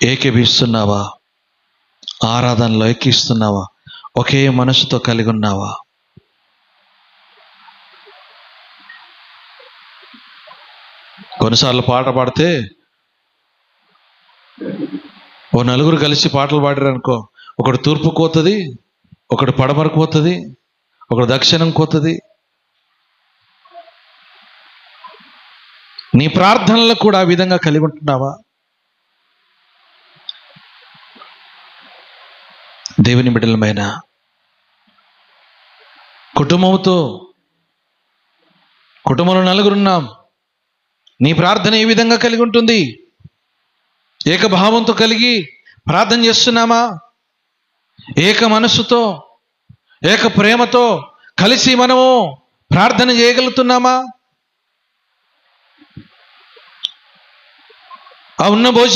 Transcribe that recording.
ఏకీభిస్తున్నావా? ఆరాధనలో ఎక్కిస్తున్నావా? ఒకే మనసుతో కలిగి ఉన్నావా? కొన్నిసార్లు పాట పాడితే ఓ నలుగురు కలిసి పాటలు పాడారు అనుకో, ఒకడు తూర్పు కోతుంది, ఒకడు పడమరకు పోతుంది, ఒకడు దక్షిణం కోతుంది. నీ ప్రార్థనలు కూడా ఆ విధంగా కలిగి ఉంటున్నావా? దేవుని బిడ్డలమైన కుటుంబంలో నలుగురున్నాం. నీ ప్రార్థన ఏ విధంగా కలిగి ఉంటుంది? ఏకభావంతో కలిగి ప్రార్థన చేస్తున్నామా? ఏక మనస్సుతో, ఏక ప్రేమతో కలిసి మనము ప్రార్థన చేయగలుగుతున్నామా? ఆ ఉన్న భోజనం